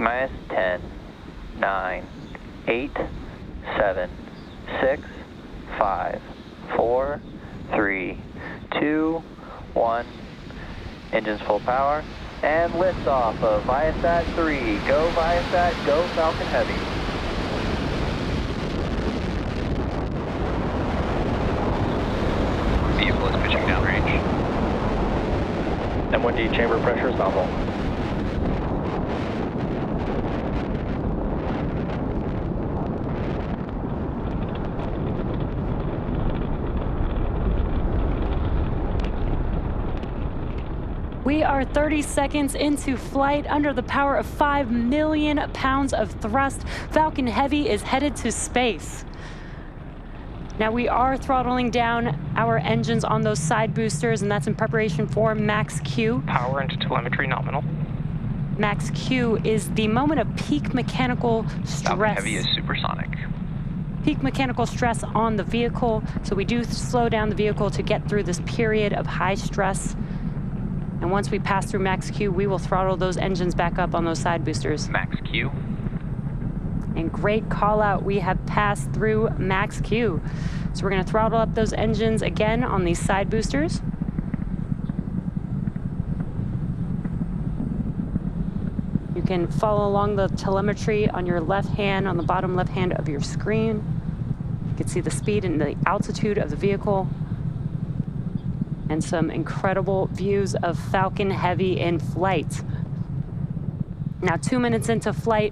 T-minus 10, 9, 8, 7, 6, 5, 4, 3, 2, 1. Engines full power. And liftoff of ViaSat-3. Go ViaSat, go Falcon Heavy. Vehicle is pitching downrange. M1D chamber pressure is nominal. We are 30 seconds into flight under the power of 5 million pounds of thrust. Falcon Heavy is headed to space. Now we are throttling down our engines on those side boosters, and that's in preparation for max Q. Power into telemetry nominal. Max Q is the moment of peak mechanical stress. Falcon Heavy is supersonic. Peak mechanical stress on the vehicle, so we do slow down the vehicle to get through this period of high stress. And once we pass through max Q, we will throttle those engines back up on those side boosters. Max Q. And great call out, we have passed through max Q. So we're gonna throttle up those engines again on these side boosters. You can follow along the telemetry on your left hand, on the bottom left hand of your screen. You can see the speed and the altitude of the vehicle, and some incredible views of Falcon Heavy in flight. Now, 2 minutes into flight,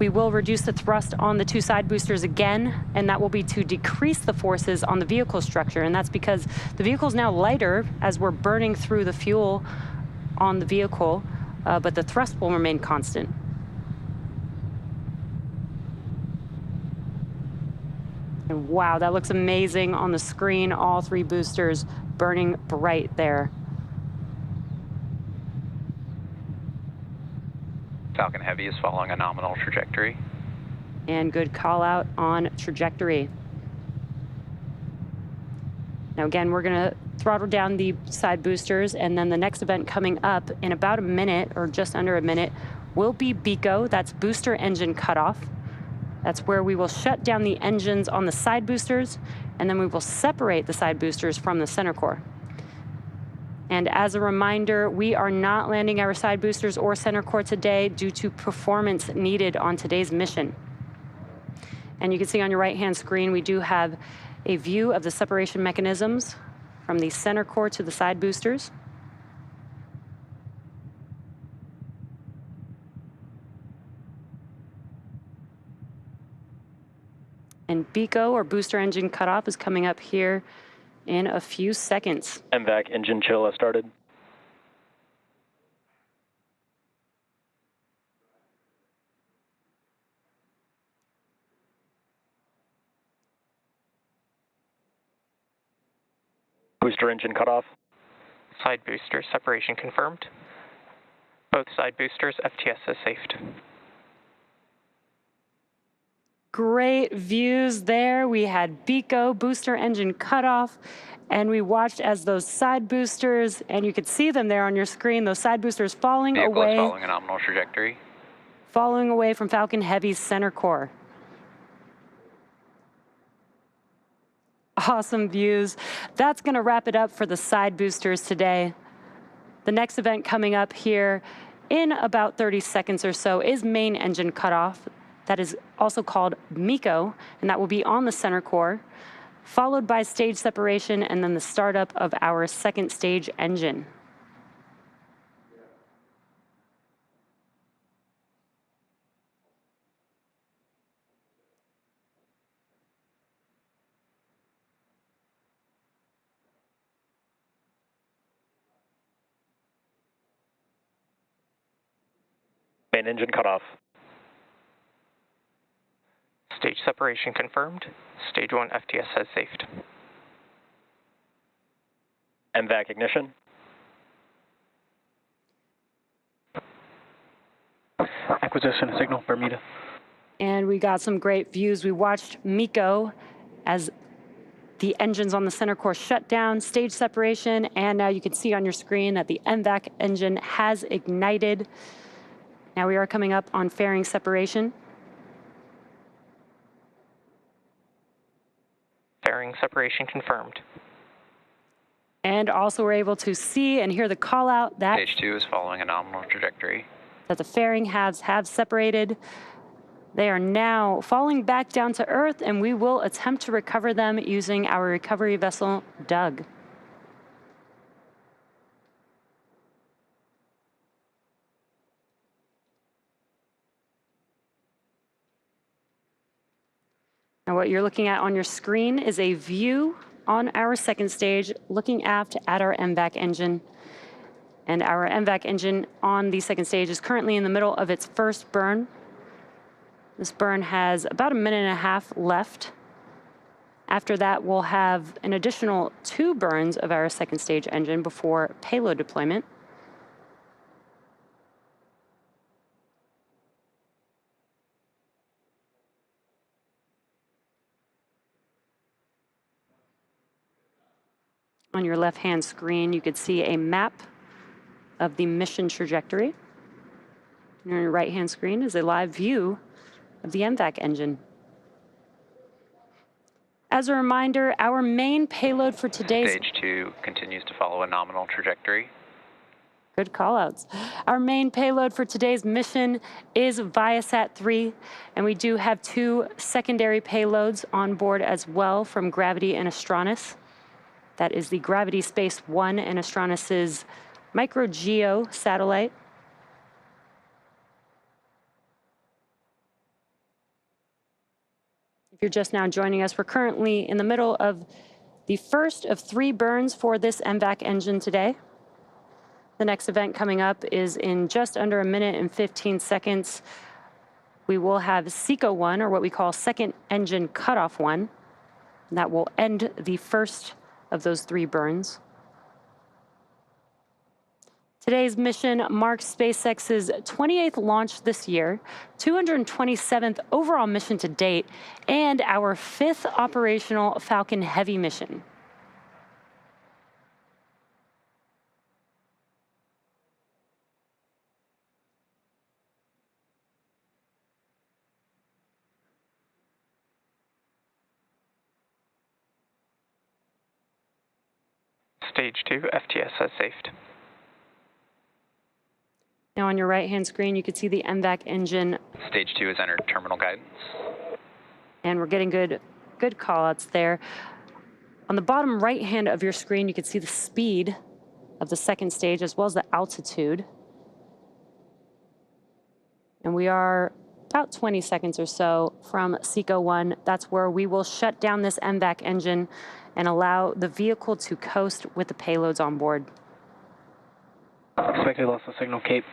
we will reduce the thrust on the two side boosters again, and that will be to decrease the forces on the vehicle structure. And that's because the vehicle is now lighter as we're burning through the fuel on the vehicle, but the thrust will remain constant. And wow, that looks amazing on the screen, all three boosters burning bright there. Falcon Heavy is following a nominal trajectory. And good call out on trajectory. Now again, we're gonna throttle down the side boosters, and then the next event coming up in about a minute, or just under a minute, will be BECO. That's booster engine cutoff. That's where we will shut down the engines on the side boosters, and then we will separate the side boosters from the center core. And as a reminder, we are not landing our side boosters or center core today due to performance needed on today's mission. And you can see on your right-hand screen, we do have a view of the separation mechanisms from the center core to the side boosters. And BECO, or booster engine cutoff, is coming up here in a few seconds. MVAC engine chill has started. Booster engine cutoff. Side booster separation confirmed. Both side boosters, FTS is safed. Great views there. We had BECO, booster engine cutoff, and we watched as those side boosters, and you could see them there on your screen, those side boosters falling Vehicle away. is following a nominal trajectory. Falling away from Falcon Heavy's center core. Awesome views. That's gonna wrap it up for the side boosters today. The next event coming up here in about 30 seconds or so is main engine cutoff. That is also called MECO, and that will be on the center core, followed by stage separation and then the startup of our second stage engine. Main engine cutoff. Stage separation confirmed. Stage 1 FTS has safed. MVAC ignition. Acquisition signal, Bermuda. And we got some great views. We watched MECO as the engines on the center core shut down, stage separation, and now you can see on your screen that the MVAC engine has ignited. Now we are coming up on fairing separation. Fairing separation confirmed. And also we're able to see and hear the call out that Stage 2 is following a nominal trajectory. That the fairing halves have separated. They are now falling back down to Earth, and we will attempt to recover them using our recovery vessel, Doug. Now what you're looking at on your screen is a view on our second stage, looking aft at our MVAC engine. And our MVAC engine on the second stage is currently in the middle of its first burn. This burn has about 1.5 minutes left. After that, we'll have an additional 2 burns of our second stage engine before payload deployment. On your left-hand screen, you could see a map of the mission trajectory. And on your right-hand screen is a live view of the MVAC engine. As a reminder, our main payload for today's... Stage 2 continues to follow a nominal trajectory. Good callouts. Our main payload for today's mission is ViaSat-3, and we do have 2 secondary payloads on board as well from Gravity and Astranis. That is the Gravity Space 1 and Astranis's MicroGEO satellite. If you're just now joining us, we're currently in the middle of the first of 3 burns for this MVAC engine today. The next event coming up is in just under 1 minute and 15 seconds. We will have SECO 1, or what we call Second Engine Cutoff 1. And that will end the first of those 3 burns. Today's mission marks SpaceX's 28th launch this year, 227th overall mission to date, and our 5th operational Falcon Heavy mission. Stage 2, FTS has safed. Now on your right-hand screen, you can see the MVAC engine. Stage 2 has entered terminal guidance. And we're getting good call-outs there. On the bottom right-hand of your screen, you can see the speed of the second stage as well as the altitude. And we are about 20 seconds or so from SECO 1. That's where we will shut down this MVAC engine and allow the vehicle to coast with the payloads on board. Expected loss of signal, Cape.